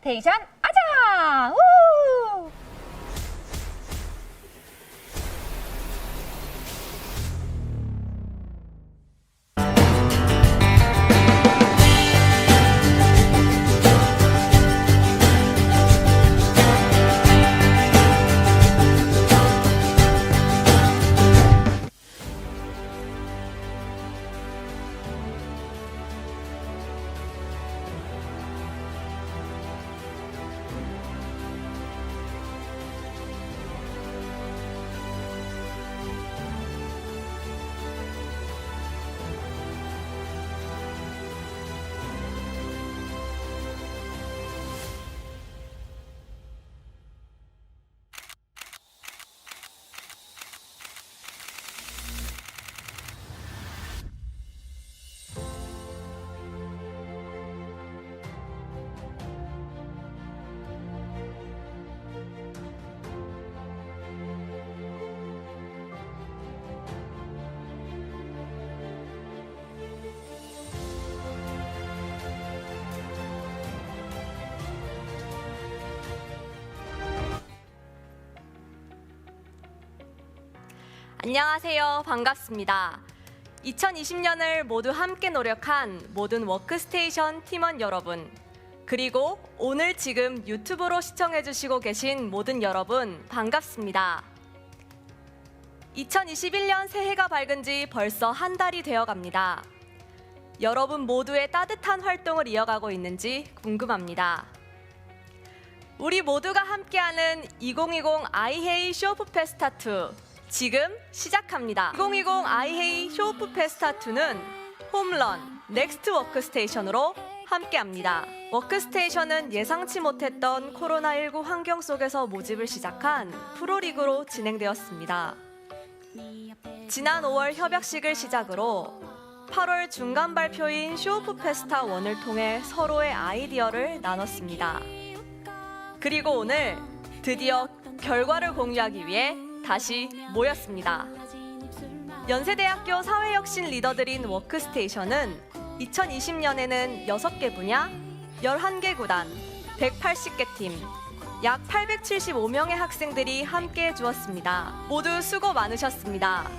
워크스테이션 아자! 우! 안녕하세요. 반갑습니다. 2020년을 모두 함께 노력한 모든 워크스테이션 팀원 여러분, 그리고 오늘 지금 유튜브로 시청해주시고 계신 모든 여러분 반갑습니다. 2021년 새해가 밝은 지 벌써 한 달이 되어 갑니다. 여러분 모두의 따뜻한 활동을 이어가고 있는지 궁금합니다. 우리 모두가 함께하는 2020 아이헤이 쇼오프 페스타 2 지금 시작합니다. 2020 아이헤이 쇼오프 페스타 2는 홈런, 넥스트 워크스테이션으로 함께합니다. 워크스테이션은 예상치 못했던 코로나19 환경 속에서 모집을 시작한 프로리그로 진행되었습니다. 지난 5월 협약식을 시작으로 8월 중간 발표인 쇼오프 페스타 1을 통해 서로의 아이디어를 나눴습니다. 그리고 오늘 드디어 결과를 공유하기 위해 다시 모였습니다. 연세대학교 사회혁신 리더들인 워크스테이션은 2020년에는 6개 분야, 11개 구단, 180개 팀, 약 875명의 학생들이 함께해 주었습니다. 모두 수고 많으셨습니다.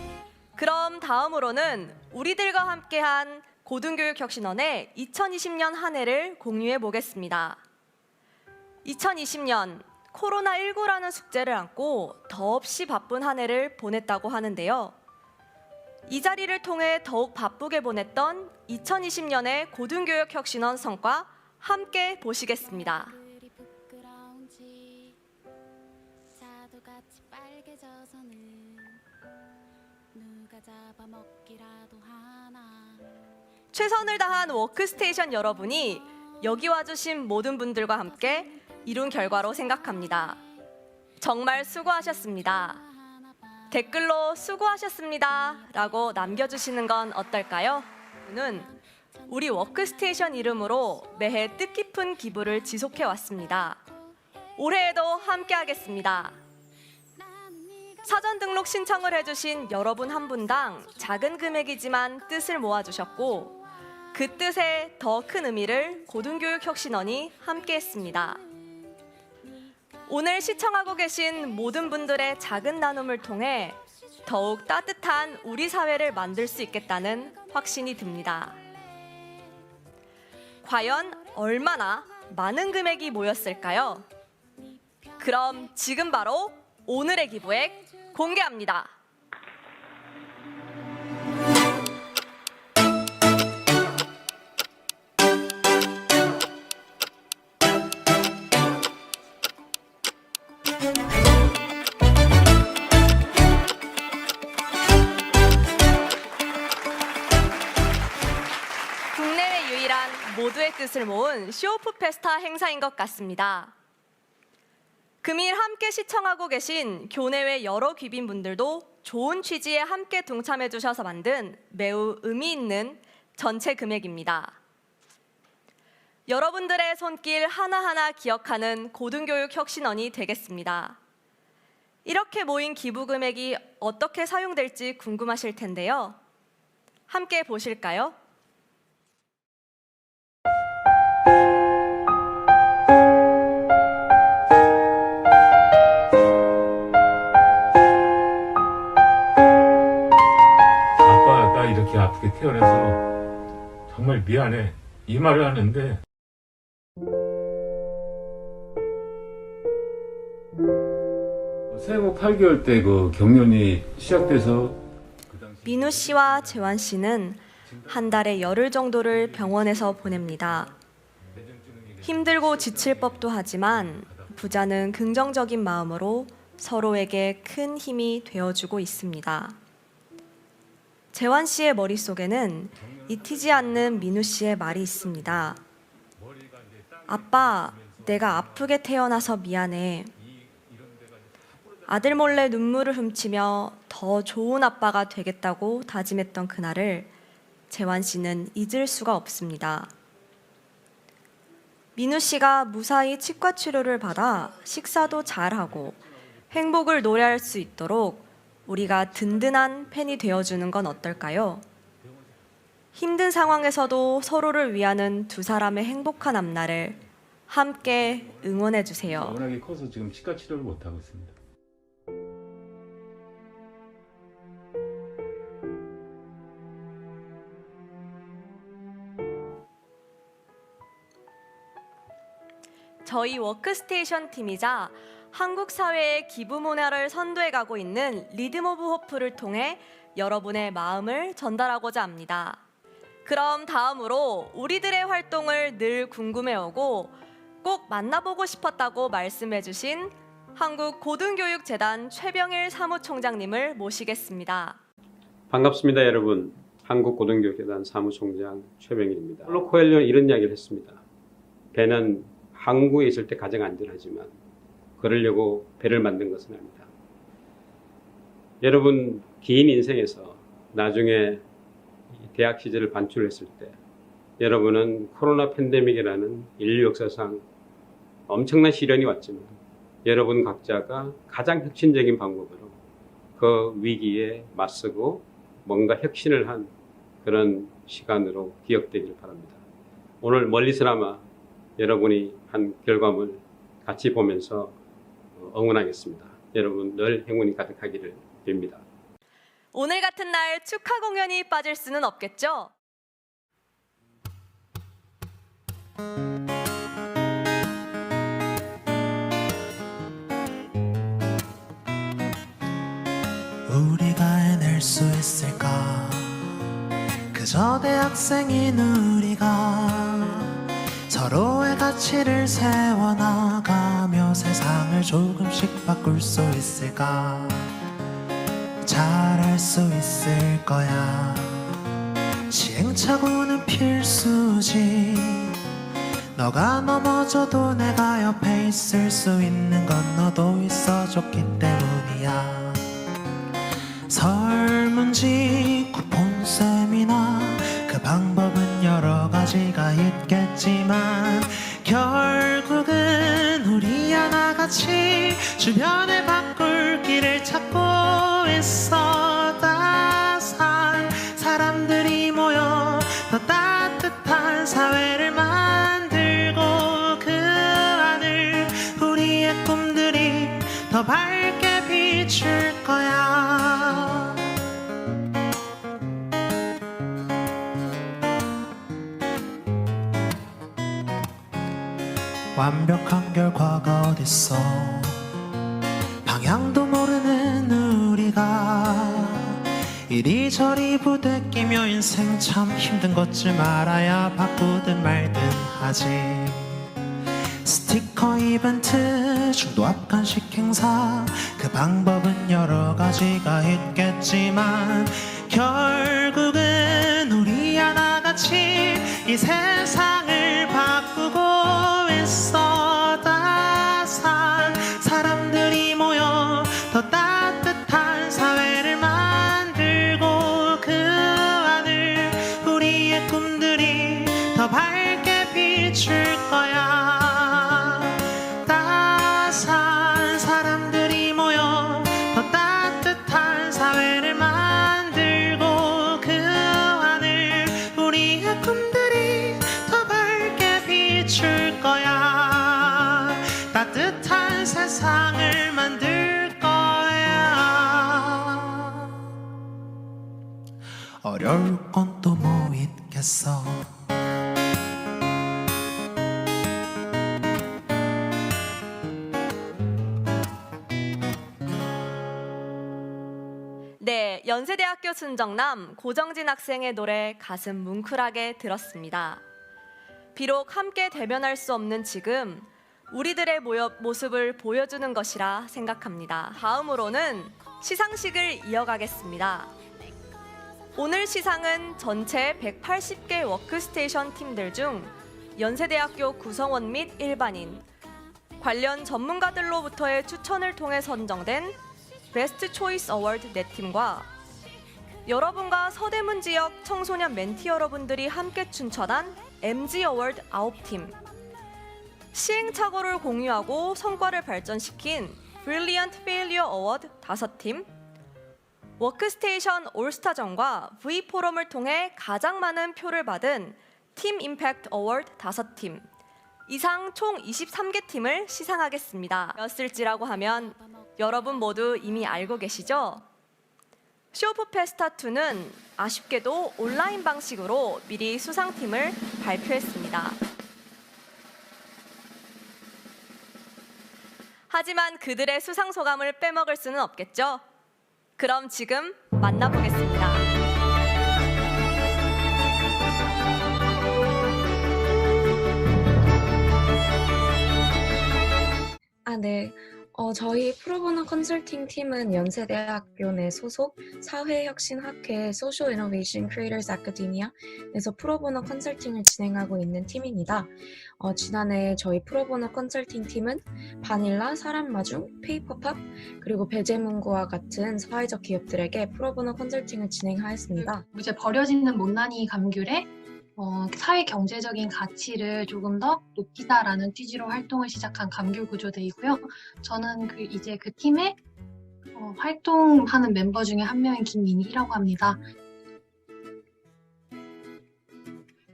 그럼 다음으로는 우리들과 함께한 고등교육혁신원의 2020년 한 해를 공유해 보겠습니다. 2020년 코로나19라는 숙제를 안고 더없이 바쁜 한 해를 보냈다고 하는데요. 이 자리를 통해 더욱 바쁘게 보냈던 2020년의 고등교육혁신원 성과 함께 보시겠습니다. 최선을 다한 워크스테이션 여러분이 여기 와주신 모든 분들과 함께 이룬 결과로 생각합니다. 정말 수고하셨습니다. 댓글로 수고하셨습니다 라고 남겨주시는 건 어떨까요? 저는 우리 워크스테이션 이름으로 매해 뜻깊은 기부를 지속해 왔습니다. 올해에도 함께 하겠습니다. 사전 등록 신청을 해주신 여러분 한 분당 작은 금액이지만 뜻을 모아주셨고 그 뜻에 더 큰 의미를 고등교육혁신원이 함께 했습니다. 오늘 시청하고 계신 모든 분들의 작은 나눔을 통해 더욱 따뜻한 우리 사회를 만들 수 있겠다는 확신이 듭니다. 과연 얼마나 많은 금액이 모였을까요? 그럼 지금 바로 오늘의 기부액 공개합니다. 국내외 유일한 모두의 뜻을 모은 쇼오프 페스타 행사인 것 같습니다. 금일 함께 시청하고 계신 교내외 여러 귀빈분들도 좋은 취지에 함께 동참해 주셔서 만든 매우 의미 있는 전체 금액입니다. 여러분들의 손길 하나하나 기억하는 고등교육혁신원이 되겠습니다. 이렇게 모인 기부 금액이 어떻게 사용될지 궁금하실 텐데요. 함께 보실까요? 아빠, 나 이렇게 아프게 태어나서 정말 미안해. 이 말을 하는데 생후 8개월 때 그 경련이 시작돼서 민우 씨와 재환 씨는 한 달에 열흘 정도를 병원에서 보냅니다. 힘들고 지칠 법도 하지만 부자는 긍정적인 마음으로 서로에게 큰 힘이 되어주고 있습니다. 재환 씨의 머릿속에는 잊히지 않는 민우 씨의 말이 있습니다. 아빠, 내가 아프게 태어나서 미안해. 아들 몰래 눈물을 훔치며 더 좋은 아빠가 되겠다고 다짐했던 그날을 재환 씨는 잊을 수가 없습니다. 민우 씨가 무사히 치과 치료를 받아 식사도 잘하고 행복을 노래할 수 있도록 우리가 든든한 팬이 되어주는 건 어떨까요? 힘든 상황에서도 서로를 위하는 두 사람의 행복한 앞날을 함께 응원해 주세요. 워낙에 커서 지금 치과 치료를 못 하고 있습니다. 저희 워크스테이션 팀이자 한국 사회의 기부 문화를 선도해가고 있는 리듬 오브 호프를 통해 여러분의 마음을 전달하고자 합니다. 그럼 다음으로 우리들의 활동을 늘 궁금해오고 꼭 만나보고 싶었다고 말씀해주신 한국고등교육재단 최병일 사무총장님을 모시겠습니다. 반갑습니다, 여러분. 한국고등교육재단 사무총장 최병일입니다. paulo coelho는 이런 이야기를 했습니다. 배는 항구에 있을 때 가장 안전하지만 그러려고 배를 만든 것은 아니다. 여러분, 긴 인생에서 나중에 대학 시절을 반출했을 때 여러분은 코로나 팬데믹이라는 인류 역사상 엄청난 시련이 왔지만 여러분 각자가 가장 혁신적인 방법으로 그 위기에 맞서고 뭔가 혁신을 한 그런 시간으로 기억되기를 바랍니다. 오늘 멀리서나마 여러분이 한 결과물 같이 보면서 응원하겠습니다. 여러분 늘 행운이 가득하기를 빕니다. 오늘 같은 날 축하 공연이 빠질 수는 없겠죠? 우리가 해낼 수 있을까? 그저 대학생인 우리가 서로의 가치를 세워나가며 세상을 조금씩 바꿀 수 있을까? 잘할 수 있을 거야. 시행착오는 필수지. 너가 넘어져도 내가 옆에 있을 수 있는 건 너도 있어줬기 때문이야. 설문지 쿠폰셈이나 그 방법은 여러 가지가 있겠지만 결국은 우리 하나같이 주변을 바꿀 길을 찾고 있어. 따스한 사람들이 모여 더 따뜻한 사회를 만들고 그 하늘 우리의 꿈들이 더 밝게 비출 거야. 완벽한 결과가 어딨어. 방향도 모르는 우리가 이리저리 부대끼며 인생 참 힘든 것줄 알아야 바꾸든 말든 하지. 스티커 이벤트, 중도합 간식 행사, 그 방법은 여러 가지가 있겠지만 결국은 우리 하나같이 이 세상을 바꾸고 있어. 따스한 사람들이 모여 더 따뜻한 사회를 만들고 그 하늘 우리의 꿈들이 더 밝게 비출 거야. 따스한 사람들이 모여 더 따뜻한 사회를 만들고 그 하늘 우리의 꿈들이 더 밝게 비출 거야. 따뜻한 세상을 만들 거야. 어려울 건 또 뭐 있겠어. 네, 연세대학교 순정남 고정진 학생의 노래 가슴 뭉클하게 들었습니다. 비록 함께 대면할 수 없는 지금 우리들의 모습을 보여주는 것이라 생각합니다. 다음으로는 시상식을 이어가겠습니다. 오늘 시상은 전체 180개 워크스테이션 팀들 중 연세대학교 구성원 및 일반인, 관련 전문가들로부터의 추천을 통해 선정된 베스트 초이스 어워드 4팀과 여러분과 서대문 지역 청소년 멘티 여러분들이 함께 춘천한 MG 어워드 9팀, 시행착오를 공유하고 성과를 발전시킨 Brilliant Failure Award 5팀, 워크스테이션 올스타전과 V포럼을 통해 가장 많은 표를 받은 팀 임팩트 어워드 5팀, 이상 총 23개 팀을 시상하겠습니다. 였을지라고 하면 여러분 모두 이미 알고 계시죠? 쇼오프페스타2는 아쉽게도 온라인 방식으로 미리 수상팀을 발표했습니다. 하지만 그들의 수상 소감을 빼먹을 수는 없겠죠? 그럼 지금 만나보겠습니다. 네. 저희 프로보노 컨설팅 팀은 연세대학교 내 소속 사회혁신학회 Social Innovation Creators Academia에서 프로보노 컨설팅을 진행하고 있는 팀입니다. 지난해 저희 프로보노 컨설팅 팀은 바닐라, 사람마중, 페이퍼팝, 그리고 배재문고와 같은 사회적 기업들에게 프로보노 컨설팅을 진행하였습니다. 이제 버려지는 못난이 감귤에 사회 경제적인 가치를 조금 더 높이자라는 취지로 활동을 시작한 감귤 구조대이고요. 저는 그 팀에 활동하는 멤버 중에 한 명인 김민희라고 합니다.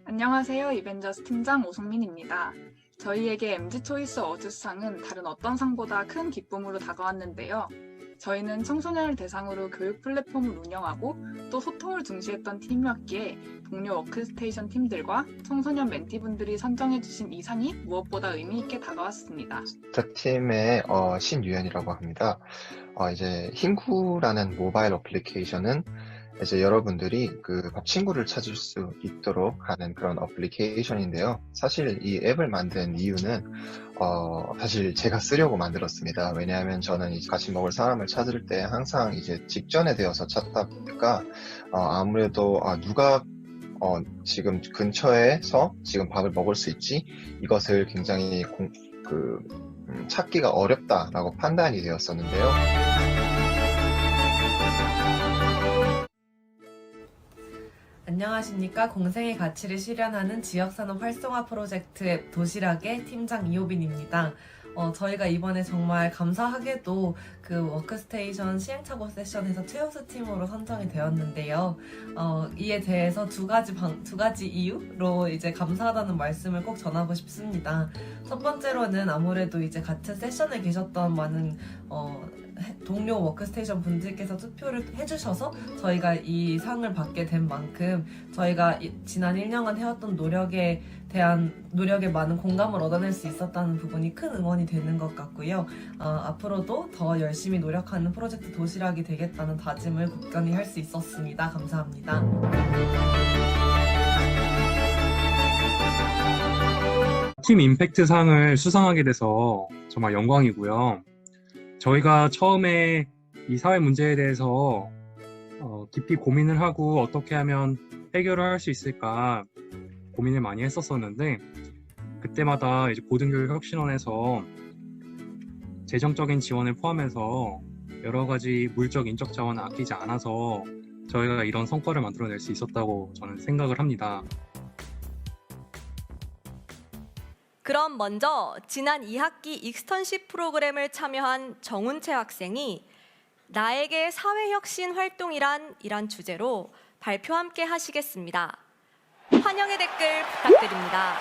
안녕하세요. 이벤져스 팀장 오송민입니다. 저희에게 MG 초이스 어워드상은 다른 어떤 상보다 큰 기쁨으로 다가왔는데요. 저희는 청소년을 대상으로 교육 플랫폼을 운영하고 또 소통을 중시했던 팀이었기에 동료 워크스테이션 팀들과 청소년 멘티분들이 선정해주신 이 상이 무엇보다 의미 있게 다가왔습니다. 저 팀의 신유연이라고 합니다. 이제 흰구라는 모바일 어플리케이션은 이제 여러분들이 그 친구를 찾을 수 있도록 하는 그런 어플리케이션인데요. 사실 이 앱을 만든 이유는 사실 제가 쓰려고 만들었습니다. 왜냐하면 저는 이제 같이 먹을 사람을 찾을 때 항상 이제 직전에 되어서 찾다 보니까 아무래도 누가 지금 근처에서 지금 밥을 먹을 수 있지? 이것을 굉장히 찾기가 어렵다라고 판단이 되었었는데요. 안녕하십니까. 공생의 가치를 실현하는 지역산업 활성화 프로젝트 앱 도시락의 팀장 이호빈입니다. 저희가 이번에 정말 감사하게도 그 워크스테이션 시행착오 세션에서 최우수 팀으로 선정이 되었는데요. 이에 대해서 두 가지 이유로 이제 감사하다는 말씀을 꼭 전하고 싶습니다. 첫 번째로는 아무래도 이제 같은 세션에 계셨던 많은 동료 워크스테이션 분들께서 투표를 해주셔서 저희가 이 상을 받게 된 만큼 저희가 지난 1년간 해왔던 노력에 많은 공감을 얻어낼 수 있었다는 부분이 큰 응원이 되는 것 같고요. 앞으로도 더 열심히 노력하는 프로젝트 도시락이 되겠다는 다짐을 굳건히 할 수 있었습니다. 감사합니다. 팀 임팩트 상을 수상하게 돼서 정말 영광이고요. 저희가 처음에 이 사회 문제에 대해서 깊이 고민을 하고 어떻게 하면 해결을 할 수 있을까 고민을 많이 했었었는데, 그때마다 이제 고등교육혁신원에서 재정적인 지원을 포함해서 여러 가지 물적, 인적 자원을 아끼지 않아서 저희가 이런 성과를 만들어낼 수 있었다고 저는 생각을 합니다. 그럼 먼저 지난 2학기 익스턴십 프로그램을 참여한 정운채 학생이 나에게 사회혁신 활동이란 이란 주제로 발표 함께 하시겠습니다. 환영의 댓글 부탁드립니다.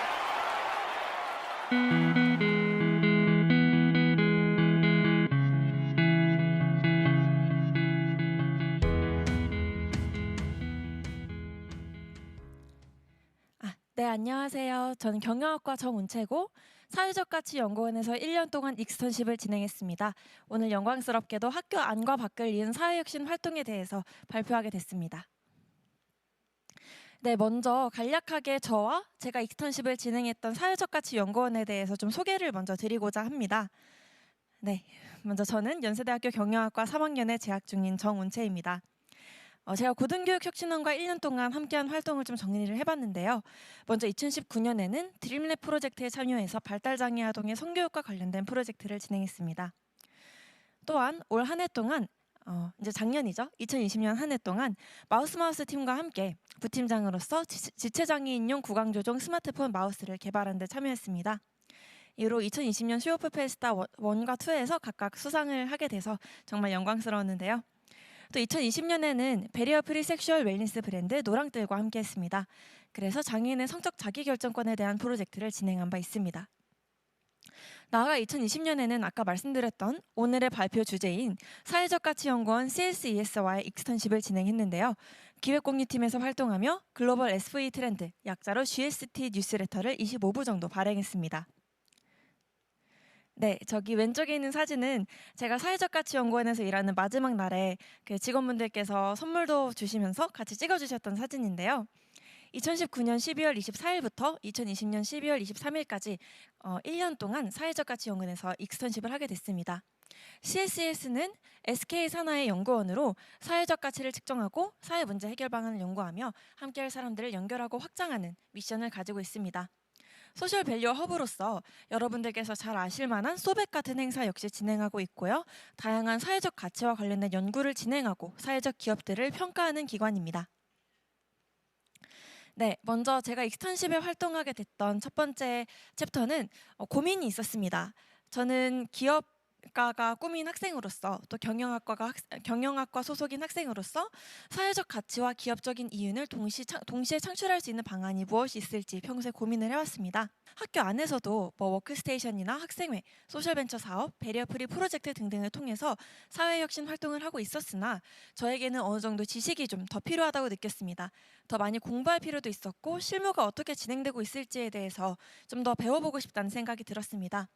네, 안녕하세요. 저는 경영학과 정운채고 사회적 가치 연구원에서 1년 동안 익스턴십을 진행했습니다. 오늘 영광스럽게도 학교 안과 밖을 이은 사회혁신 활동에 대해서 발표하게 됐습니다. 네, 먼저 간략하게 저와 제가 익스턴십을 진행했던 사회적 가치 연구원에 대해서 좀 소개를 먼저 드리고자 합니다. 네, 먼저 저는 연세대학교 경영학과 3학년에 재학 중인 정운채입니다. 제가 고등교육혁신원과 1년 동안 함께한 활동을 좀 정리를 해봤는데요. 먼저 2019년에는 드림랩 프로젝트에 참여해서 발달장애 아동의 성교육과 관련된 프로젝트를 진행했습니다. 또한 올 한 해 동안 이제 작년이죠. 2020년 한 해 동안 마우스 팀과 함께 부팀장으로서 지체장애인용 구강조종 스마트폰 마우스를 개발하는 데 참여했습니다. 이후로 2020년 쇼오프 페스타 1과 2에서 각각 수상을 하게 돼서 정말 영광스러웠는데요. 또 2020년에는 베리어 프리 섹슈얼 웰니스 브랜드 노랑들과 함께 했습니다. 그래서 장애인의 성적 자기결정권에 대한 프로젝트를 진행한 바 있습니다. 나아가 2020년에는 아까 말씀드렸던 오늘의 발표 주제인 사회적 가치 연구원 CSES와의 익스턴십을 진행했는데요. 기획공유팀에서 활동하며 글로벌 SV 트렌드, 약자로 GST 뉴스레터를 25부 정도 발행했습니다. 네, 저기 왼쪽에 있는 사진은 제가 사회적 가치 연구원에서 일하는 마지막 날에 그 직원분들께서 선물도 주시면서 같이 찍어주셨던 사진인데요. 2019년 12월 24일부터 2020년 12월 23일까지 1년 동안 사회적 가치 연구원에서 익스턴십을 하게 됐습니다. CSES는 SK 산하의 연구원으로 사회적 가치를 측정하고 사회 문제 해결 방안을 연구하며 함께할 사람들을 연결하고 확장하는 미션을 가지고 있습니다. 소셜 밸류 허브로서 여러분들께서 잘 아실 만한 소백 같은 행사 역시 진행하고 있고요. 다양한 사회적 가치와 관련된 연구를 진행하고 사회적 기업들을 평가하는 기관입니다. 네, 먼저 제가 익스턴십에 활동하게 됐던 첫 번째 챕터는 고민이 있었습니다. 저는 기업가가 꿈인 학생으로서 또 경영학과 소속인 학생으로서 사회적 가치와 기업적인 이윤을 동시에 창출할 수 있는 방안이 무엇이 있을지 평소에 고민을 해왔습니다. 학교 안에서도 워크스테이션이나 학생회, 소셜벤처 사업, 베리어 프리 프로젝트 등등을 통해서 사회혁신 활동을 하고 있었으나 저에게는 어느 정도 지식이 좀 더 필요하다고 느꼈습니다. 더 많이 공부할 필요도 있었고 실무가 어떻게 진행되고 있을지에 대해서 좀 더 배워보고 싶다는 생각이 들었습니다.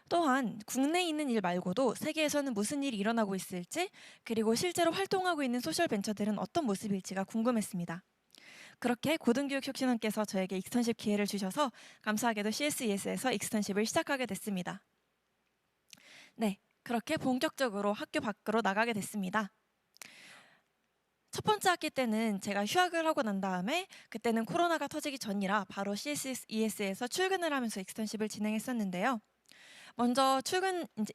또한 국내에 있는 일 말고도 세계에서는 무슨 일이 일어나고 있을지 그리고 실제로 활동하고 있는 소셜벤처들은 어떤 모습일지가 궁금했습니다. 그렇게 고등교육혁신원께서 저에게 익스턴십 기회를 주셔서 감사하게도 CSES에서 익스턴십을 시작하게 됐습니다. 네, 그렇게 본격적으로 학교 밖으로 나가게 됐습니다. 첫 번째 학기 때는 제가 휴학을 하고 난 다음에 그때는 코로나가 터지기 전이라 바로 CSES에서 출근을 하면서 익스턴십을 진행했었는데요. 먼저 이제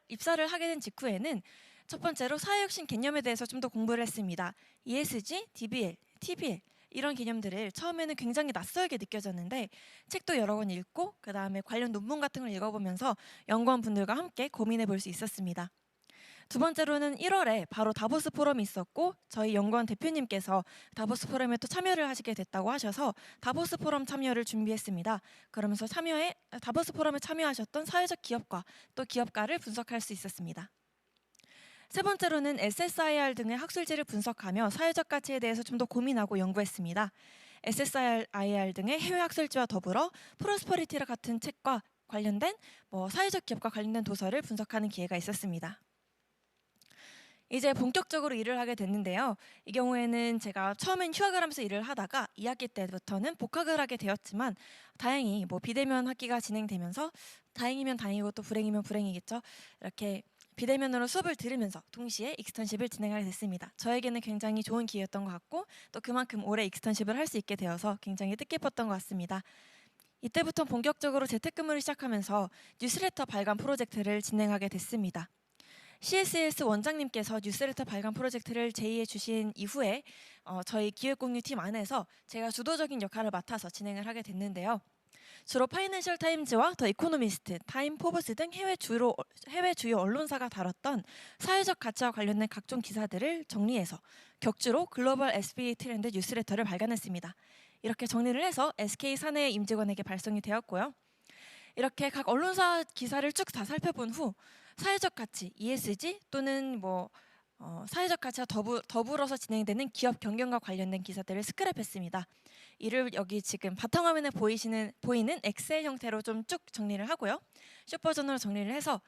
입사를 하게 된 직후에는 첫 번째로 사회혁신 개념에 대해서 좀 더 공부를 했습니다. ESG, DBL, TBL 이런 개념들을 처음에는 굉장히 낯설게 느껴졌는데 책도 여러 권 읽고 그 다음에 관련 논문 같은 걸 읽어보면서 연구원분들과 함께 고민해 볼 수 있었습니다. 두 번째로는 1월에 바로 다보스 포럼이 있었고 저희 연구원 대표님께서 다보스 포럼에 또 참여를 하시게 됐다고 하셔서 다보스 포럼 참여를 준비했습니다. 그러면서 다보스 포럼에 참여하셨던 사회적 기업과 또 기업가를 분석할 수 있었습니다. 세 번째로는 SSIR 등의 학술지를 분석하며 사회적 가치에 대해서 좀 더 고민하고 연구했습니다. SSIR 등의 해외 학술지와 더불어 프로스퍼리티라 같은 책과 관련된 사회적 기업과 관련된 도서를 분석하는 기회가 있었습니다. 이제 본격적으로 일을 하게 됐는데요. 이 경우에는 제가 처음엔 휴학을 하면서 일을 하다가 2학기 때부터는 복학을 하게 되었지만 다행히 비대면 학기가 진행되면서 다행이면 다행이고 또 불행이면 불행이겠죠. 이렇게 비대면으로 수업을 들으면서 동시에 익스턴십을 진행하게 됐습니다. 저에게는 굉장히 좋은 기회였던 것 같고 또 그만큼 오래 익스턴십을 할 수 있게 되어서 굉장히 뜻깊었던 것 같습니다. 이때부터 본격적으로 재택근무를 시작하면서 뉴스레터 발간 프로젝트를 진행하게 됐습니다. CSES 원장님께서 뉴스레터 발간 프로젝트를 제의해 주신 이후에 저희 기획공유팀 안에서 제가 주도적인 역할을 맡아서 진행을 하게 됐는데요. 주로 파이낸셜 타임즈와 더 이코노미스트, 타임 포브스 등 해외 주요 언론사가 다뤘던 사회적 가치와 관련된 각종 기사들을 정리해서 격주로 글로벌 SBA 트렌드 뉴스레터를 발간했습니다. 이렇게 정리를 해서 SK 사내 임직원에게 발송이 되었고요. 이렇게 각 언론사 기사를 쭉 다 살펴본 후 사회적 가치, ESG 또는 사회적 가치와 더불어서 진행되는 기업 경영과 관련된 기사들을 스크랩했습니다. 이를 여기 지금 바탕화면에 보이는 엑셀 형태로 좀 쭉 정리를 하고요. 숏 버전으로 정리를 해서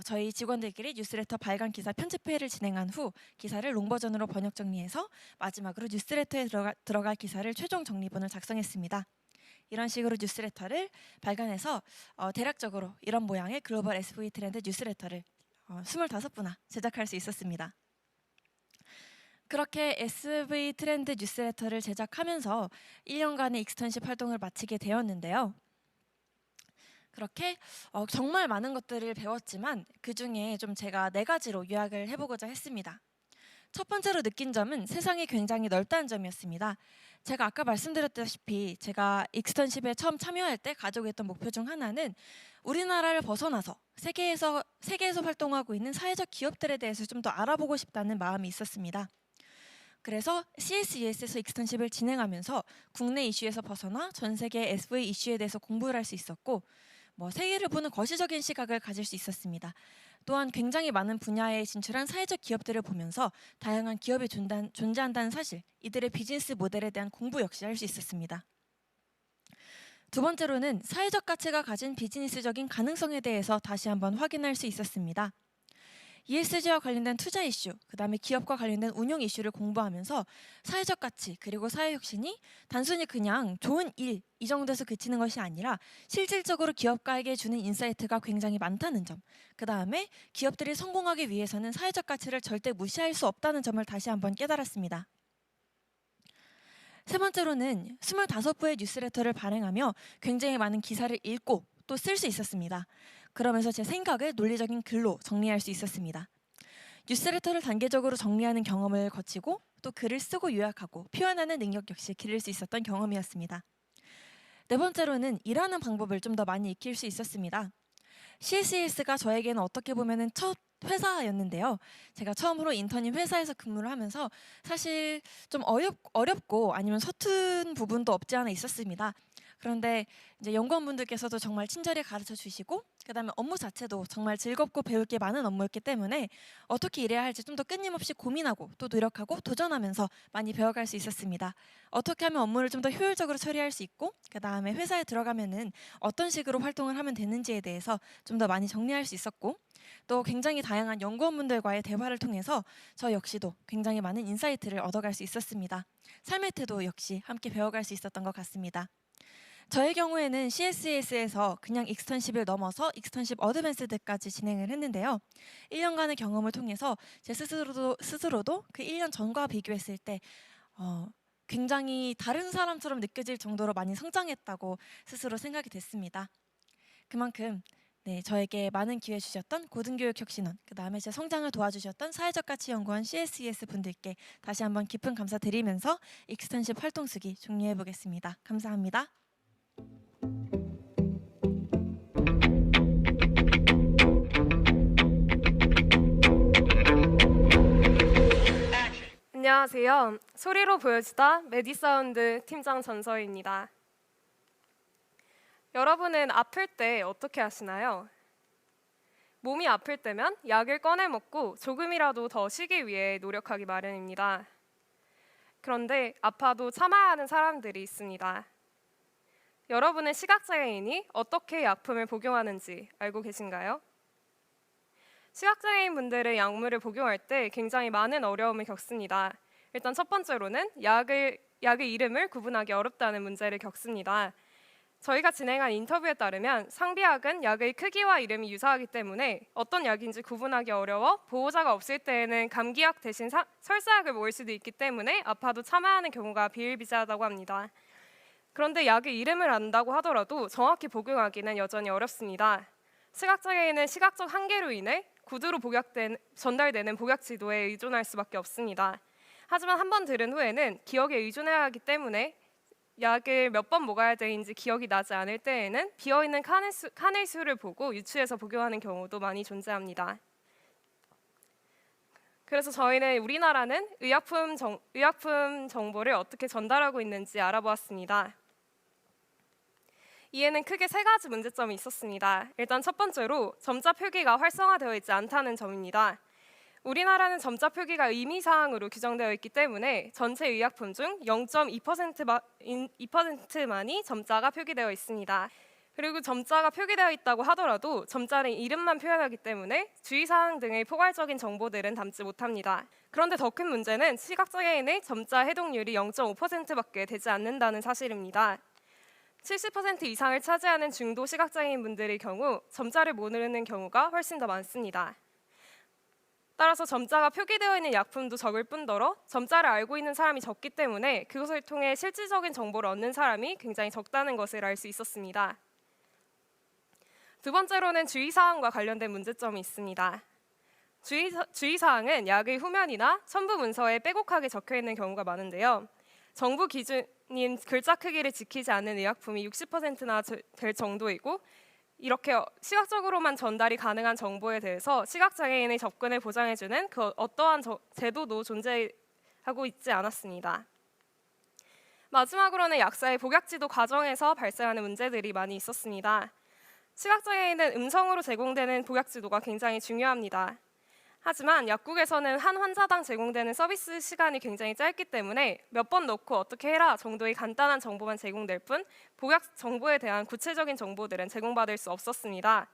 저희 직원들끼리 뉴스레터 발간 기사 편집회를 진행한 후 기사를 롱 버전으로 번역 정리해서 마지막으로 뉴스레터에 들어갈 기사를 최종 정리본을 작성했습니다. 이런 식으로 뉴스레터를 발간해서 대략적으로 이런 모양의 글로벌 SV 트렌드 뉴스레터를 25부나 제작할 수 있었습니다. 그렇게 SV 트렌드 뉴스레터를 제작하면서 1년간의 익스턴십 활동을 마치게 되었는데요. 그렇게 정말 많은 것들을 배웠지만 그중에 좀 제가 4가지로 요약을 해보고자 했습니다. 첫 번째로 느낀 점은 세상이 굉장히 넓다는 점이었습니다. 제가 아까 말씀드렸다시피 제가 익스턴십에 처음 참여할 때 가지고 있던 목표 중 하나는 우리나라를 벗어나서 세계에서 활동하고 있는 사회적 기업들에 대해서 좀 더 알아보고 싶다는 마음이 있었습니다. 그래서 CSES에서 익스턴십을 진행하면서 국내 이슈에서 벗어나 전 세계 SV 이슈에 대해서 공부를 할 수 있었고 세계를 보는 거시적인 시각을 가질 수 있었습니다. 또한 굉장히 많은 분야에 진출한 사회적 기업들을 보면서 다양한 기업이 존재한다는 사실, 이들의 비즈니스 모델에 대한 공부 역시 할 수 있었습니다. 두 번째로는 사회적 가치가 가진 비즈니스적인 가능성에 대해서 다시 한번 확인할 수 있었습니다. ESG와 관련된 투자 이슈, 그 다음에 기업과 관련된 운영 이슈를 공부하면서 사회적 가치 그리고 사회혁신이 단순히 그냥 좋은 일, 이 정도에서 그치는 것이 아니라 실질적으로 기업가에게 주는 인사이트가 굉장히 많다는 점, 그 다음에 기업들이 성공하기 위해서는 사회적 가치를 절대 무시할 수 없다는 점을 다시 한번 깨달았습니다. 세 번째로는 25부의 뉴스레터를 발행하며 굉장히 많은 기사를 읽고 또 쓸 수 있었습니다. 그러면서 제 생각을 논리적인 글로 정리할 수 있었습니다. 뉴스레터를 단계적으로 정리하는 경험을 거치고 또 글을 쓰고 요약하고 표현하는 능력 역시 기를 수 있었던 경험이었습니다. 네 번째로는 일하는 방법을 좀 더 많이 익힐 수 있었습니다. CSES가 저에게는 어떻게 보면 첫 회사였는데요. 제가 처음으로 인턴인 회사에서 근무를 하면서 사실 좀 어렵고 아니면 서툰 부분도 없지 않아 있었습니다. 그런데 이제 연구원분들께서도 정말 친절히 가르쳐 주시고 그다음에 업무 자체도 정말 즐겁고 배울 게 많은 업무였기 때문에 어떻게 일해야 할지 좀 더 끊임없이 고민하고 또 노력하고 도전하면서 많이 배워갈 수 있었습니다. 어떻게 하면 업무를 좀 더 효율적으로 처리할 수 있고 그다음에 회사에 들어가면은 어떤 식으로 활동을 하면 되는지에 대해서 좀 더 많이 정리할 수 있었고 또 굉장히 다양한 연구원분들과의 대화를 통해서 저 역시도 굉장히 많은 인사이트를 얻어갈 수 있었습니다. 삶의 태도 역시 함께 배워갈 수 있었던 것 같습니다. 저의 경우에는 CSES에서 그냥 익스턴십을 넘어서 익스턴십 어드밴스드까지 진행을 했는데요. 1년간의 경험을 통해서 제 스스로도 그 1년 전과 비교했을 때 굉장히 다른 사람처럼 느껴질 정도로 많이 성장했다고 스스로 생각이 됐습니다. 그만큼 저에게 많은 기회 주셨던 고등교육혁신원, 그 다음에 제 성장을 도와주셨던 사회적가치연구원 CSES 분들께 다시 한번 깊은 감사드리면서 익스턴십 활동수기 종료해보겠습니다. 감사합니다. 안녕하세요. 소리로 보여주다 메디사운드 팀장 전서희입니다. 여러분은 아플 때 어떻게 하시나요? 몸이 아플 때면 약을 꺼내 먹고 조금이라도 더 쉬기 위해 노력하기 마련입니다. 그런데 아파도 참아야 하는 사람들이 있습니다. 여러분은 시각장애인이 어떻게 약품을 복용하는지 알고 계신가요? 시각장애인 분들은 약물을 복용할 때 굉장히 많은 어려움을 겪습니다. 일단 첫 번째로는 약의 이름을 구분하기 어렵다는 문제를 겪습니다. 저희가 진행한 인터뷰에 따르면 상비약은 약의 크기와 이름이 유사하기 때문에 어떤 약인지 구분하기 어려워 보호자가 없을 때에는 감기약 대신 설사약을 먹을 수도 있기 때문에 아파도 참아야 하는 경우가 비일비재하다고 합니다. 그런데 약의 이름을 안다고 하더라도 정확히 복용하기는 여전히 어렵습니다. 시각장애인은 시각적 한계로 인해 구두로 전달되는 복약 지도에 의존할 수밖에 없습니다. 하지만 한 번 들은 후에는 기억에 의존해야 하기 때문에 약을 몇 번 먹어야 되는지 기억이 나지 않을 때에는 비어있는 칸의 수를 보고 유추해서 복용하는 경우도 많이 존재합니다. 그래서 저희는 우리나라는 의약품 정보를 어떻게 전달하고 있는지 알아보았습니다. 이에는 크게 3가지 문제점이 있었습니다. 일단 첫 번째로 점자 표기가 활성화되어 있지 않다는 점입니다. 우리나라는 점자 표기가 의미사항으로 규정되어 있기 때문에 전체 의약품 중 0.2%만이 점자가 표기되어 있습니다. 그리고 점자가 표기되어 있다고 하더라도 점자는 이름만 표현하기 때문에 주의사항 등의 포괄적인 정보들은 담지 못합니다. 그런데 더 큰 문제는 시각장애인의 점자 해독률이 0.5%밖에 되지 않는다는 사실입니다. 70% 이상을 차지하는 중도 시각장애인분들의 경우 점자를 모르는 경우가 훨씬 더 많습니다. 따라서 점자가 표기되어 있는 약품도 적을 뿐더러 점자를 알고 있는 사람이 적기 때문에 그것을 통해 실질적인 정보를 얻는 사람이 굉장히 적다는 것을 알 수 있었습니다. 두 번째로는 주의사항과 관련된 문제점이 있습니다. 주의사항은 약의 후면이나 첨부 문서에 빼곡하게 적혀 있는 경우가 많은데요. 정부 기준인 글자 크기를 지키지 않는 의약품이 60%나 될 정도이고 이렇게 시각적으로만 전달이 가능한 정보에 대해서 시각장애인의 접근을 보장해주는 그 어떠한 제도도 존재하고 있지 않았습니다. 마지막으로는 약사의 복약지도 과정에서 발생하는 문제들이 많이 있었습니다. 시각장애인은 음성으로 제공되는 복약지도가 굉장히 중요합니다. 하지만 약국에서는 한 환자당 제공되는 서비스 시간이 굉장히 짧기 때문에 몇 번 넣고 어떻게 해라 정도의 간단한 정보만 제공될 뿐 복약 정보에 대한 구체적인 정보들은 제공받을 수 없었습니다.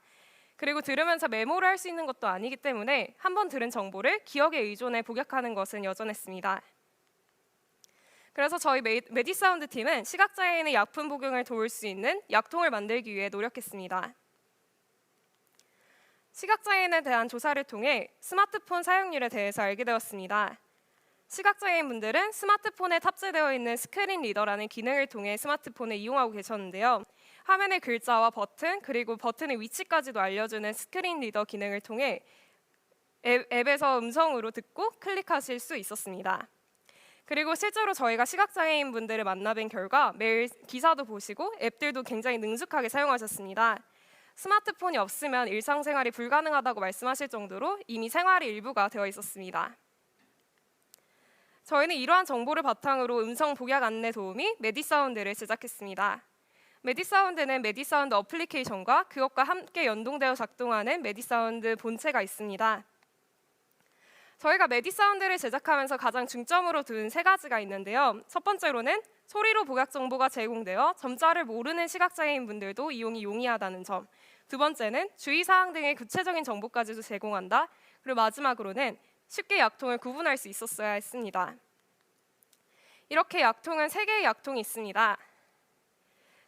그리고 들으면서 메모를 할 수 있는 것도 아니기 때문에 한 번 들은 정보를 기억에 의존해 복약하는 것은 여전했습니다. 그래서 저희 메디사운드 팀은 시각장애인의 약품 복용을 도울 수 있는 약통을 만들기 위해 노력했습니다. 시각장애인에 대한 조사를 통해 스마트폰 사용률에 대해서 알게 되었습니다. 시각장애인분들은 스마트폰에 탑재되어 있는 스크린 리더라는 기능을 통해 스마트폰을 이용하고 계셨는데요. 화면의 글자와 버튼 그리고 버튼의 위치까지도 알려주는 스크린 리더 기능을 통해 앱에서 음성으로 듣고 클릭하실 수 있었습니다. 그리고 실제로 저희가 시각장애인분들을 만나뵌 결과 매일 기사도 보시고 앱들도 굉장히 능숙하게 사용하셨습니다. 스마트폰이 없으면 일상생활이 불가능하다고 말씀하실 정도로 이미 생활의 일부가 되어 있었습니다. 저희는 이러한 정보를 바탕으로 음성 복약 안내 도우미 메디사운드를 제작했습니다. 메디사운드는 메디사운드 어플리케이션과 그것과 함께 연동되어 작동하는 메디사운드 본체가 있습니다. 저희가 메디사운드를 제작하면서 가장 중점으로 둔 세 가지가 있는데요. 첫 번째로는 소리로 복약 정보가 제공되어 점자를 모르는 시각장애인 분들도 이용이 용이하다는 점. 두 번째는 주의사항 등의 구체적인 정보까지도 제공한다. 그리고 마지막으로는 쉽게 약통을 구분할 수 있었어야 했습니다. 이렇게 약통은 3개의 약통이 있습니다.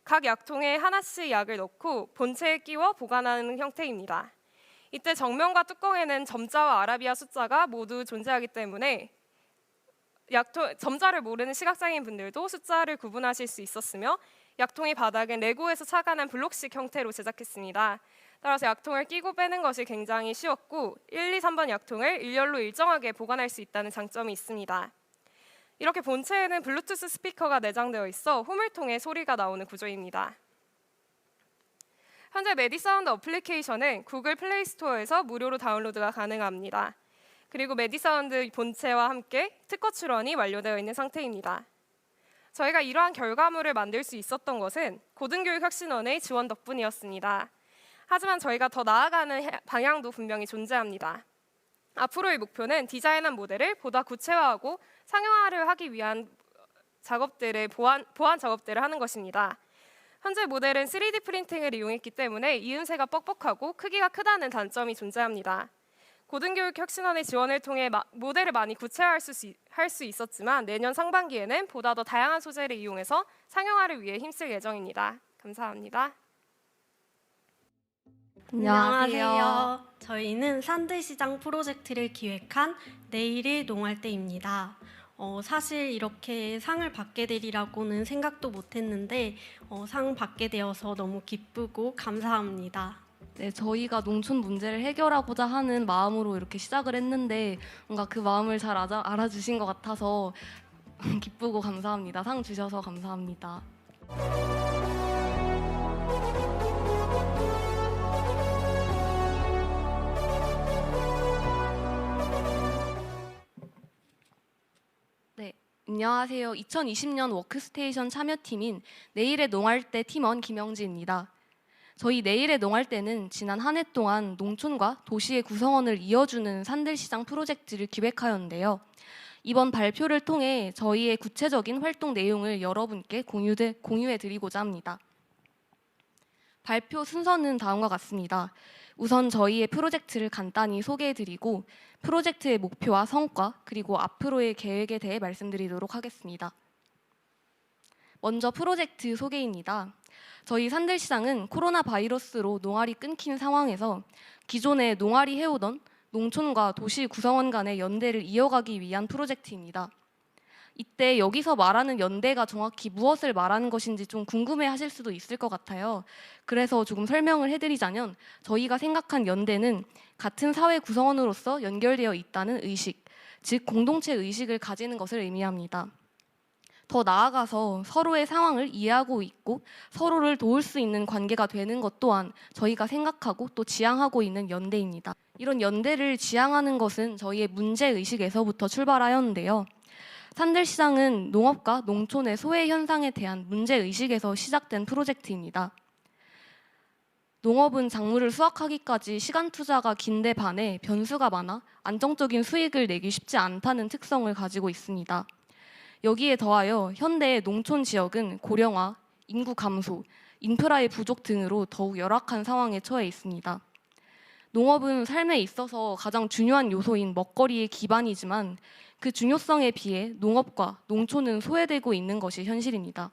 각 약통에 하나씩 약을 넣고 본체에 끼워 보관하는 형태입니다. 이때 정면과 뚜껑에는 점자와 아라비아 숫자가 모두 존재하기 때문에 점자를 모르는 시각장애인 분들도 숫자를 구분하실 수 있었으며 약통의 바닥은 레고에서 착안한 블록식 형태로 제작했습니다. 따라서 약통을 끼고 빼는 것이 굉장히 쉬웠고 1, 2, 3번 약통을 일렬로 일정하게 보관할 수 있다는 장점이 있습니다. 이렇게 본체에는 블루투스 스피커가 내장되어 있어 홈을 통해 소리가 나오는 구조입니다. 현재 메디사운드 어플리케이션은 구글 플레이 스토어에서 무료로 다운로드가 가능합니다. 그리고 메디사운드 본체와 함께 특허 출원이 완료되어 있는 상태입니다. 저희가 이러한 결과물을 만들 수 있었던 것은 고등교육혁신원의 지원 덕분이었습니다. 하지만 저희가 더 나아가는 방향도 분명히 존재합니다. 앞으로의 목표는 디자인한 모델을 보다 구체화하고 상용화를 하기 위한 작업들을 보완 작업들을 하는 것입니다. 현재 모델은 3D 프린팅을 이용했기 때문에 이음새가 뻑뻑하고 크기가 크다는 단점이 존재합니다. 고등교육혁신원의 지원을 통해 모델을 많이 구체화할 수 있었지만 내년 상반기에는 보다 더 다양한 소재를 이용해서 상용화를 위해 힘쓸 예정입니다. 감사합니다. 안녕하세요. 저희는 산들시장 프로젝트를 기획한 내일의 농활대입니다. 사실 이렇게 상을 받게 되리라고는 생각도 못했는데 상 받게 되어서 너무 기쁘고 감사합니다. 네, 저희가 농촌 문제를 해결하고자 하는 마음으로 이렇게 시작을 했는데 뭔가 그 마음을 잘 알아주신 것 같아서 기쁘고 감사합니다. 상 주셔서 감사합니다. 네, 안녕하세요. 2020년 워크스테이션 참여팀인 내일의 농활대 팀원 김영지입니다. 저희 내일의 농할 때는 지난 한 해 동안 농촌과 도시의 구성원을 이어주는 산들시장 프로젝트를 기획하였는데요. 이번 발표를 통해 저희의 구체적인 활동 내용을 여러분께 공유해 드리고자 합니다. 발표 순서는 다음과 같습니다. 우선 저희의 프로젝트를 간단히 소개해 드리고 프로젝트의 목표와 성과 그리고 앞으로의 계획에 대해 말씀드리도록 하겠습니다. 먼저 프로젝트 소개입니다. 저희 산들시장은 코로나 바이러스로 농활이 끊긴 상황에서 기존에 농활이 해오던 농촌과 도시 구성원 간의 연대를 이어가기 위한 프로젝트입니다. 이때 여기서 말하는 연대가 정확히 무엇을 말하는 것인지 좀 궁금해 하실 수도 있을 것 같아요. 그래서 조금 설명을 해드리자면 저희가 생각한 연대는 같은 사회 구성원으로서 연결되어 있다는 의식, 즉 공동체 의식을 가지는 것을 의미합니다. 더 나아가서 서로의 상황을 이해하고 있고 서로를 도울 수 있는 관계가 되는 것 또한 저희가 생각하고 또 지향하고 있는 연대입니다. 이런 연대를 지향하는 것은 저희의 문제의식에서부터 출발하였는데요. 산들시장은 농업과 농촌의 소외 현상에 대한 문제의식에서 시작된 프로젝트입니다. 농업은 작물을 수확하기까지 시간 투자가 긴데 반해 변수가 많아 안정적인 수익을 내기 쉽지 않다는 특성을 가지고 있습니다. 여기에 더하여 현대의 농촌 지역은 고령화, 인구 감소, 인프라의 부족 등으로 더욱 열악한 상황에 처해 있습니다. 농업은 삶에 있어서 가장 중요한 요소인 먹거리의 기반이지만 그 중요성에 비해 농업과 농촌은 소외되고 있는 것이 현실입니다.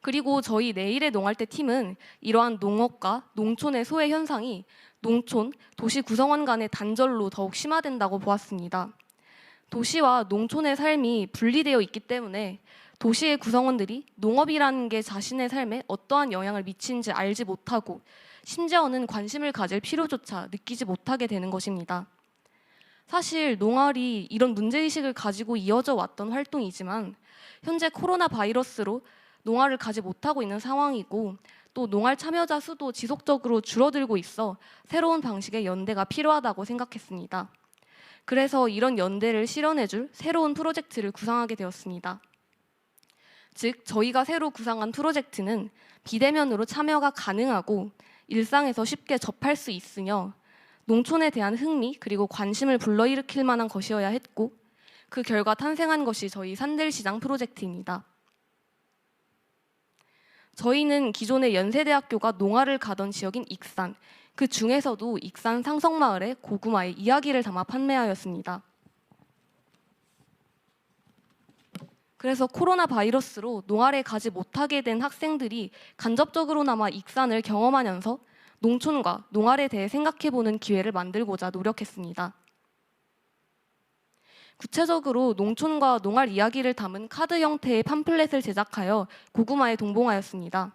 그리고 저희 내일의 농할 때 팀은 이러한 농업과 농촌의 소외 현상이 농촌, 도시 구성원 간의 단절로 더욱 심화된다고 보았습니다. 도시와 농촌의 삶이 분리되어 있기 때문에 도시의 구성원들이 농업이라는 게 자신의 삶에 어떠한 영향을 미치는지 알지 못하고 심지어는 관심을 가질 필요조차 느끼지 못하게 되는 것입니다. 사실 농활이 이런 문제의식을 가지고 이어져 왔던 활동이지만 현재 코로나 바이러스로 농활을 가지 못하고 있는 상황이고 또 농활 참여자 수도 지속적으로 줄어들고 있어 새로운 방식의 연대가 필요하다고 생각했습니다. 그래서 이런 연대를 실현해줄 새로운 프로젝트를 구상하게 되었습니다. 즉, 저희가 새로 구상한 프로젝트는 비대면으로 참여가 가능하고 일상에서 쉽게 접할 수 있으며 농촌에 대한 흥미 그리고 관심을 불러일으킬 만한 것이어야 했고 그 결과 탄생한 것이 저희 산들시장 프로젝트입니다. 저희는 기존의 연세대학교가 농활을 가던 지역인 익산, 그 중에서도 익산 상성마을의 고구마의 이야기를 담아 판매하였습니다. 그래서 코로나 바이러스로 농활에 가지 못하게 된 학생들이 간접적으로나마 익산을 경험하면서 농촌과 농활에 대해 생각해보는 기회를 만들고자 노력했습니다. 구체적으로 농촌과 농활 이야기를 담은 카드 형태의 팜플렛을 제작하여 고구마에 동봉하였습니다.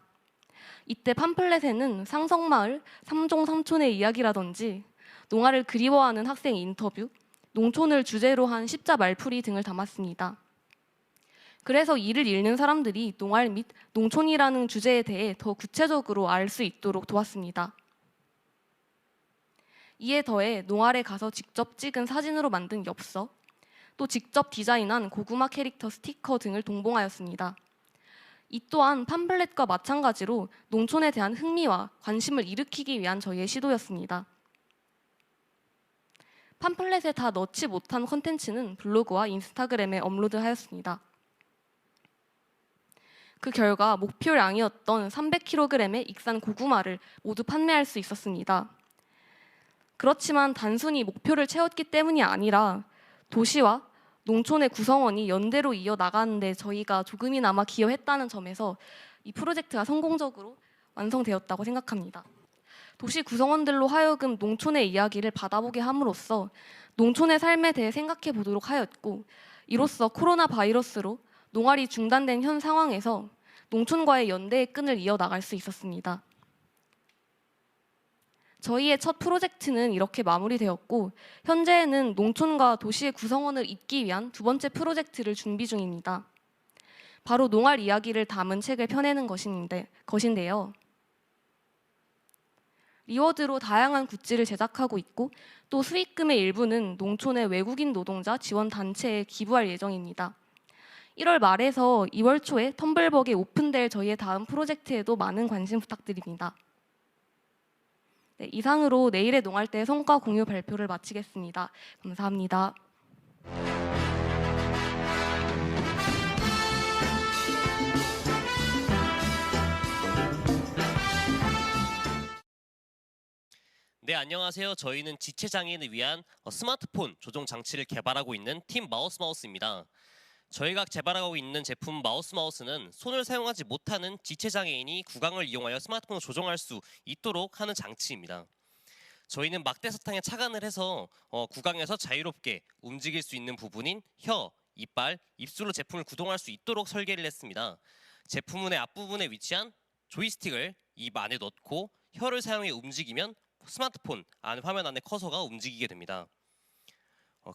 이때 팜플렛에는 상성마을 3종 3촌의 이야기라든지 농활을 그리워하는 학생 인터뷰, 농촌을 주제로 한 십자 말풀이 등을 담았습니다. 그래서 이를 읽는 사람들이 농활 및 농촌이라는 주제에 대해 더 구체적으로 알 수 있도록 도왔습니다. 이에 더해 농활에 가서 직접 찍은 사진으로 만든 엽서, 또 직접 디자인한 고구마 캐릭터 스티커 등을 동봉하였습니다. 이 또한 팜플렛과 마찬가지로 농촌에 대한 흥미와 관심을 일으키기 위한 저희의 시도였습니다. 팜플렛에 다 넣지 못한 콘텐츠는 블로그와 인스타그램에 업로드하였습니다. 그 결과 목표량이었던 300kg의 익산 고구마를 모두 판매할 수 있었습니다. 그렇지만 단순히 목표를 채웠기 때문이 아니라 도시와 농촌의 구성원이 연대로 이어나가는데 저희가 조금이나마 기여했다는 점에서 이 프로젝트가 성공적으로 완성되었다고 생각합니다. 도시 구성원들로 하여금 농촌의 이야기를 받아보게 함으로써 농촌의 삶에 대해 생각해 보도록 하였고 이로써 코로나 바이러스로 농활이 중단된 현 상황에서 농촌과의 연대의 끈을 이어나갈 수 있었습니다. 저희의 첫 프로젝트는 이렇게 마무리되었고 현재는 농촌과 도시의 구성원을 잇기 위한 두 번째 프로젝트를 준비 중입니다. 바로 농활 이야기를 담은 책을 펴내는 것인데요. 리워드로 다양한 굿즈를 제작하고 있고 또 수익금의 일부는 농촌의 외국인 노동자 지원 단체에 기부할 예정입니다. 1월 말에서 2월 초에 텀블벅에 오픈될 저희의 다음 프로젝트에도 많은 관심 부탁드립니다. 네, 이상으로 내일의 농활대 성과 공유 발표를 마치겠습니다. 감사합니다. 네, 안녕하세요. 저희는 지체장애인을 위한 스마트폰 조종 장치를 개발하고 있는 팀 마우스입니다. 저희가 개발하고 있는 제품 마우스는 손을 사용하지 못하는 지체장애인이 구강을 이용하여 스마트폰을 조종할 수 있도록 하는 장치입니다. 저희는 막대사탕에 착안을 해서 구강에서 자유롭게 움직일 수 있는 부분인 혀, 이빨, 입술로 제품을 구동할 수 있도록 설계를 했습니다. 제품의 앞부분에 위치한 조이스틱을 입 안에 넣고 혀를 사용해 움직이면 스마트폰 화면 안에 커서가 움직이게 됩니다.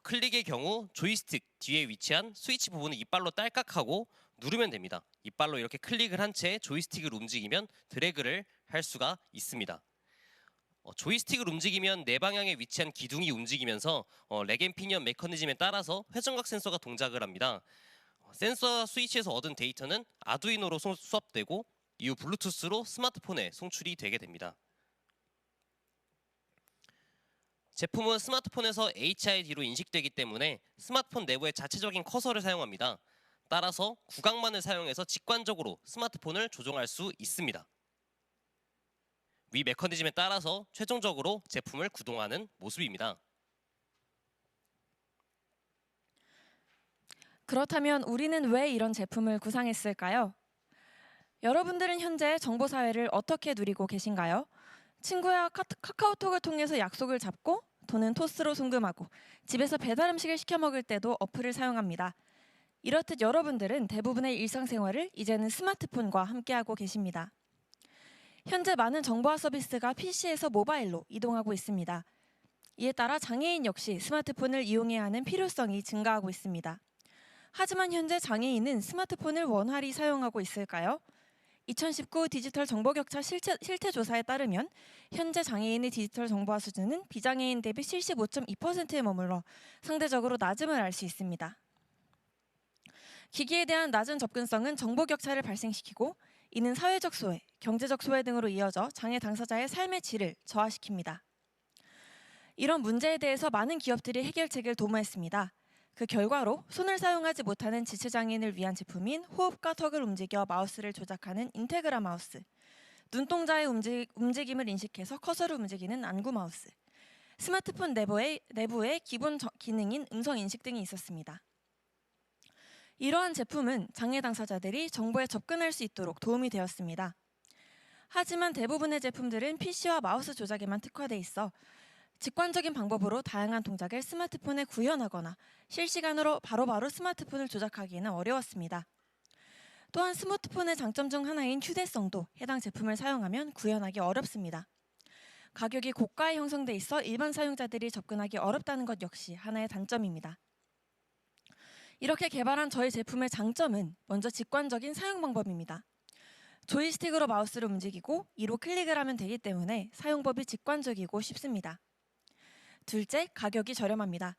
클릭의 경우 조이스틱 뒤에 위치한 스위치 부분을 이빨로 딸깍하고 누르면 됩니다. 이빨로 이렇게 클릭을 한 채 조이스틱을 움직이면 드래그를 할 수가 있습니다. 조이스틱을 움직이면 네 방향에 위치한 기둥이 움직이면서 렉앤피니언 메커니즘에 따라서 회전각 센서가 동작을 합니다. 센서 스위치에서 얻은 데이터는 아두이노로 수합되고 이후 블루투스로 스마트폰에 송출이 되게 됩니다. 제품은 스마트폰에서 HID로 인식되기 때문에 스마트폰 내부에 자체적인 커서를 사용합니다. 따라서 구강만을 사용해서 직관적으로 스마트폰을 조종할 수 있습니다. 위 메커니즘에 따라서 최종적으로 제품을 구동하는 모습입니다. 그렇다면 우리는 왜 이런 제품을 구상했을까요? 여러분들은 현재 정보사회를 어떻게 누리고 계신가요? 친구와 카카오톡을 통해서 약속을 잡고 돈은 토스로 송금하고 집에서 배달 음식을 시켜 먹을 때도 어플을 사용합니다. 이렇듯 여러분들은 대부분의 일상생활을 이제는 스마트폰과 함께하고 계십니다. 현재 많은 정보화 서비스가 PC에서 모바일로 이동하고 있습니다. 이에 따라 장애인 역시 스마트폰을 이용해야 하는 필요성이 증가하고 있습니다. 하지만 현재 장애인은 스마트폰을 원활히 사용하고 있을까요? 2019 디지털 정보격차 실태 조사에 따르면 현재 장애인의 디지털 정보화 수준은 비장애인 대비 75.2%에 머물러 상대적으로 낮음을 알 수 있습니다. 기기에 대한 낮은 접근성은 정보격차를 발생시키고 이는 사회적 소외, 경제적 소외 등으로 이어져 장애 당사자의 삶의 질을 저하시킵니다. 이런 문제에 대해서 많은 기업들이 해결책을 도모했습니다. 그 결과로 손을 사용하지 못하는 지체장애인을 위한 제품인 호흡과 턱을 움직여 마우스를 조작하는 인테그라 마우스, 눈동자의 움직임을 인식해서 커서를 움직이는 안구 마우스, 스마트폰 내부의 기본 기능인 음성 인식 등이 있었습니다. 이러한 제품은 장애 당사자들이 정보에 접근할 수 있도록 도움이 되었습니다. 하지만 대부분의 제품들은 PC와 마우스 조작에만 특화돼 있어 직관적인 방법으로 다양한 동작을 스마트폰에 구현하거나 실시간으로 바로바로 스마트폰을 조작하기에는 어려웠습니다. 또한 스마트폰의 장점 중 하나인 휴대성도 해당 제품을 사용하면 구현하기 어렵습니다. 가격이 고가에 형성돼 있어 일반 사용자들이 접근하기 어렵다는 것 역시 하나의 단점입니다. 이렇게 개발한 저희 제품의 장점은 먼저 직관적인 사용 방법입니다. 조이스틱으로 마우스를 움직이고 이로 클릭을 하면 되기 때문에 사용법이 직관적이고 쉽습니다. 둘째, 가격이 저렴합니다.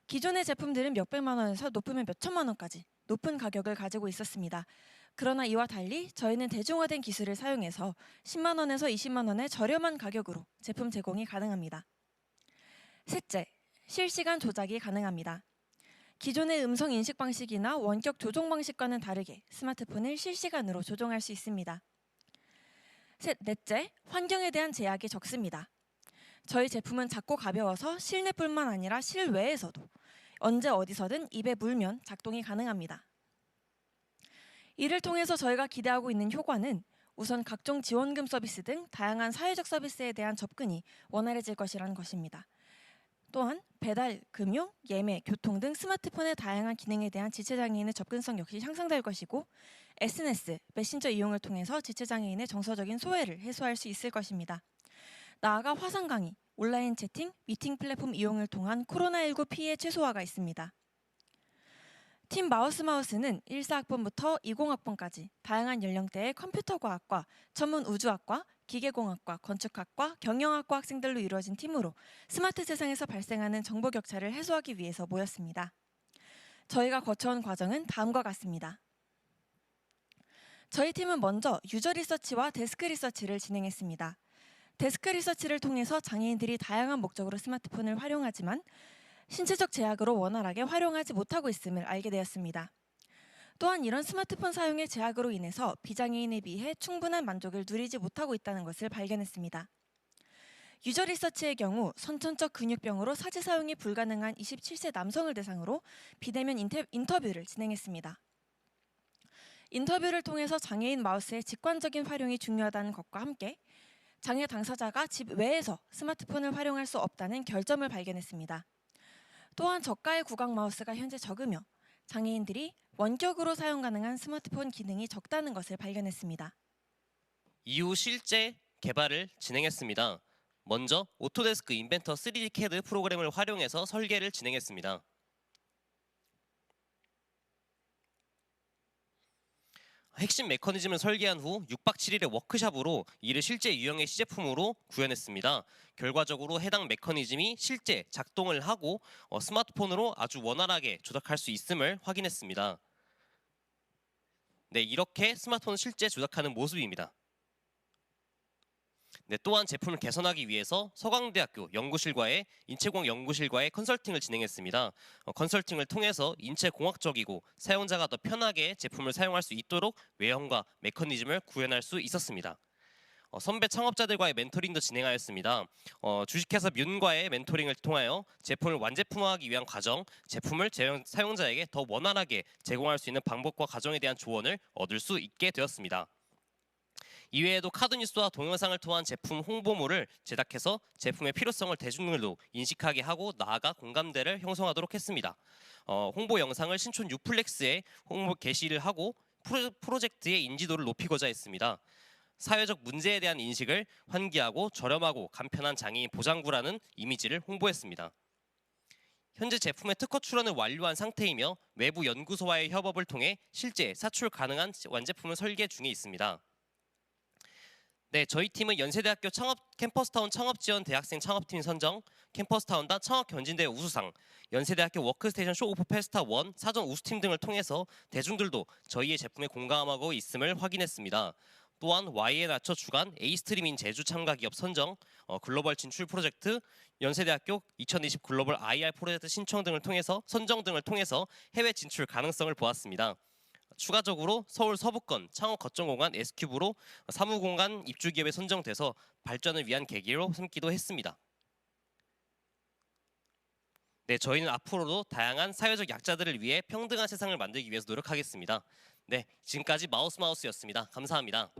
기존의 제품들은 몇백만 원에서 높으면 몇천만 원까지 높은 가격을 가지고 있었습니다. 그러나 이와 달리 저희는 대중화된 기술을 사용해서 10만 원에서 20만 원의 저렴한 가격으로 제품 제공이 가능합니다. 셋째, 실시간 조작이 가능합니다. 기존의 음성 인식 방식이나 원격 조종 방식과는 다르게 스마트폰을 실시간으로 조종할 수 있습니다. 넷째, 환경에 대한 제약이 적습니다. 저희 제품은 작고 가벼워서 실내뿐만 아니라 실외에서도 언제 어디서든 입에 물면 작동이 가능합니다. 이를 통해서 저희가 기대하고 있는 효과는 우선 각종 지원금 서비스 등 다양한 사회적 서비스에 대한 접근이 원활해질 것이라는 것입니다. 또한 배달, 금융, 예매, 교통 등 스마트폰의 다양한 기능에 대한 지체장애인의 접근성 역시 향상될 것이고 SNS, 메신저 이용을 통해서 지체장애인의 정서적인 소외를 해소할 수 있을 것입니다. 나아가 화상 강의, 온라인 채팅, 미팅 플랫폼 이용을 통한 코로나19 피해 최소화가 있습니다. 팀 마우스는 1사학번부터 20학번까지 다양한 연령대의 컴퓨터과학과, 전문 우주학과, 기계공학과, 건축학과, 경영학과 학생들로 이루어진 팀으로 스마트 세상에서 발생하는 정보 격차를 해소하기 위해서 모였습니다. 저희가 거쳐온 과정은 다음과 같습니다. 저희 팀은 먼저 유저 리서치와 데스크 리서치를 진행했습니다. 데스크 리서치를 통해서 장애인들이 다양한 목적으로 스마트폰을 활용하지만 신체적 제약으로 원활하게 활용하지 못하고 있음을 알게 되었습니다. 또한 이런 스마트폰 사용의 제약으로 인해서 비장애인에 비해 충분한 만족을 누리지 못하고 있다는 것을 발견했습니다. 유저 리서치의 경우 선천적 근육병으로 사지 사용이 불가능한 27세 남성을 대상으로 비대면 인터뷰를 진행했습니다. 인터뷰를 통해서 장애인 마우스의 직관적인 활용이 중요하다는 것과 함께 장애 당사자가 집 외에서 스마트폰을 활용할 수 없다는 결점을 발견했습니다. 또한 저가의 구강 마우스가 현재 적으며 장애인들이 원격으로 사용 가능한 스마트폰 기능이 적다는 것을 발견했습니다. 이후 실제 개발을 진행했습니다. 먼저 오토데스크 인벤터 3D CAD 프로그램을 활용해서 설계를 진행했습니다. 핵심 메커니즘을 설계한 후 6박 7일의 워크샵으로 이를 실제 유형의 시제품으로 구현했습니다. 결과적으로 해당 메커니즘이 실제 작동을 하고 스마트폰으로 아주 원활하게 조작할 수 있음을 확인했습니다. 네, 이렇게 스마트폰을 실제 조작하는 모습입니다. 네, 또한 제품을 개선하기 위해서 서강대학교 연구실과의 인체공학 연구실과의 컨설팅을 진행했습니다. 컨설팅을 통해서 인체공학적이고 사용자가 더 편하게 제품을 사용할 수 있도록 외형과 메커니즘을 구현할 수 있었습니다. 선배 창업자들과의 멘토링도 진행하였습니다. 주식회사 뮨과의 멘토링을 통하여 제품을 완제품화하기 위한 과정, 제품을 사용자에게 더 원활하게 제공할 수 있는 방법과 과정에 대한 조언을 얻을 수 있게 되었습니다. 이외에도 카드뉴스와 동영상을 통한 제품 홍보물을 제작해서 제품의 필요성을 대중들도 인식하게 하고 나아가 공감대를 형성하도록 했습니다. 홍보 영상을 신촌 유플렉스에 홍보 게시를 하고 프로젝트의 인지도를 높이고자 했습니다. 사회적 문제에 대한 인식을 환기하고 저렴하고 간편한 장애인 보장구라는 이미지를 홍보했습니다. 현재 제품의 특허 출원을 완료한 상태이며 외부 연구소와의 협업을 통해 실제 사출 가능한 완제품을 설계 중에 있습니다. 네, 저희 팀은 연세대학교 캠퍼스타운 창업지원 대학생 창업팀 선정, 캠퍼스타운단 창업경진대회 우수상, 연세대학교 워크스테이션 쇼 오프 페스타 1 사전 우수팀 등을 통해서 대중들도 저희의 제품에 공감하고 있음을 확인했습니다. 또한 YN아처 주관 A스트림인 제주 참가 기업 선정, 글로벌 진출 프로젝트, 연세대학교 2020 글로벌 IR 프로젝트 신청 등을 통해서 선정 등을 통해서 해외 진출 가능성을 보았습니다. 추가적으로 서울 서부권 창업 거점공간 S큐브로 사무공간 입주기업에 선정돼서 발전을 위한 계기로 삼기도 했습니다. 네, 저희는 앞으로도 다양한 사회적 약자들을 위해 평등한 세상을 만들기 위해서 노력하겠습니다. 네, 지금까지 마우스였습니다. 감사합니다.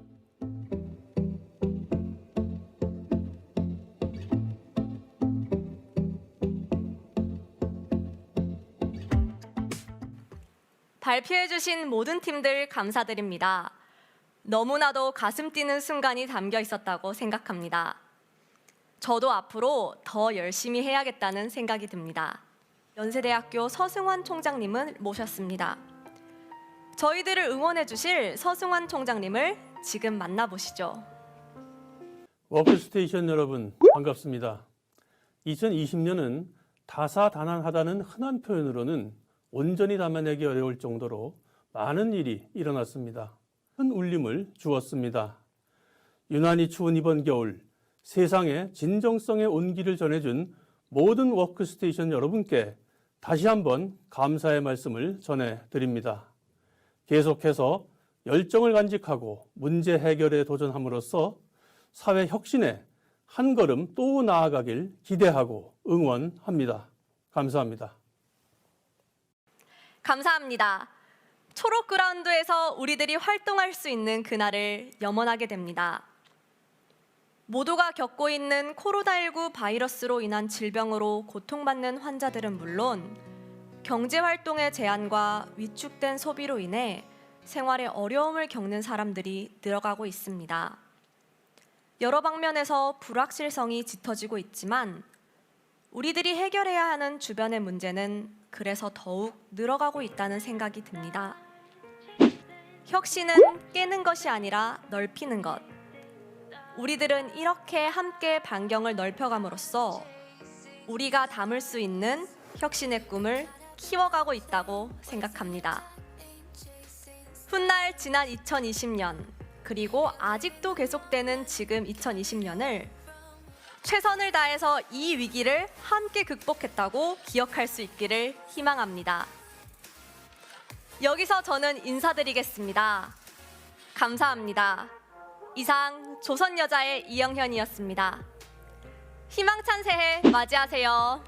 발표해주신 모든 팀들 감사드립니다. 너무나도 가슴 뛰는 순간이 담겨 있었다고 생각합니다. 저도 앞으로 더 열심히 해야겠다는 생각이 듭니다. 연세대학교 서승환 총장님을 모셨습니다. 저희들을 응원해 주실 서승환 총장님을 지금 만나보시죠. 워크스테이션 여러분 반갑습니다. 2020년은 다사다난하다는 흔한 표현으로는 온전히 담아내기 어려울 정도로 많은 일이 일어났습니다. 큰 울림을 주었습니다. 유난히 추운 이번 겨울 세상에 진정성의 온기를 전해준 모든 워크스테이션 여러분께 다시 한번 감사의 말씀을 전해드립니다. 계속해서 열정을 간직하고 문제 해결에 도전함으로써 사회 혁신에 한 걸음 또 나아가길 기대하고 응원합니다. 감사합니다. 감사합니다. 초록 그라운드에서 우리들이 활동할 수 있는 그날을 염원하게 됩니다. 모두가 겪고 있는 코로나19 바이러스로 인한 질병으로 고통받는 환자들은 물론 경제활동의 제한과 위축된 소비로 인해 생활에 어려움을 겪는 사람들이 늘어가고 있습니다. 여러 방면에서 불확실성이 짙어지고 있지만 우리들이 해결해야 하는 주변의 문제는 그래서 더욱 늘어가고 있다는 생각이 듭니다. 혁신은 깨는 것이 아니라 넓히는 것. 우리들은 이렇게 함께 반경을 넓혀감으로써 우리가 담을 수 있는 혁신의 꿈을 키워가고 있다고 생각합니다. 훗날 지난 2020년 그리고 아직도 계속되는 지금 2020년을 최선을 다해서 이 위기를 함께 극복했다고 기억할 수 있기를 희망합니다. 여기서 저는 인사드리겠습니다. 감사합니다. 이상 조선여자의 이영현이었습니다. 희망찬 새해 맞이하세요.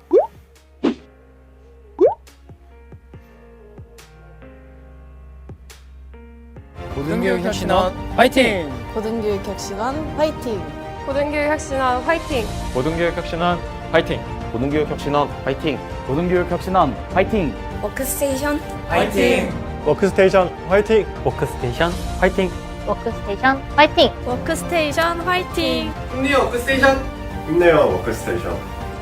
고등교육혁신원 화이팅! 고등교육혁신원 화이팅! 고등교육혁신원 화이팅! 고등교육혁신원 화이팅! 고등교육혁신원 화이팅! 고등교육혁신원 화이팅! 워크스테이션 화이팅! 워크스테이션 화이팅! 워크스테이션 화이팅! 워크스테이션 화이팅! 워크스테이션 화이팅! 힘내요 워크스테이션! 힘내요 워크스테이션!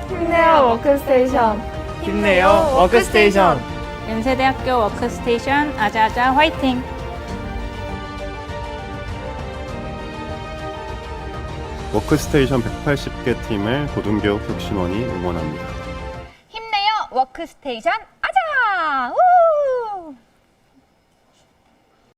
힘내요 워크스테이션. 힘내요 워크스테이션! 연세대학교 워크스테이션 아자아자 화이팅! 워크스테이션 180개 팀을 고등교육혁신원이 응원합니다. 힘내요 워크스테이션. 아자! 우!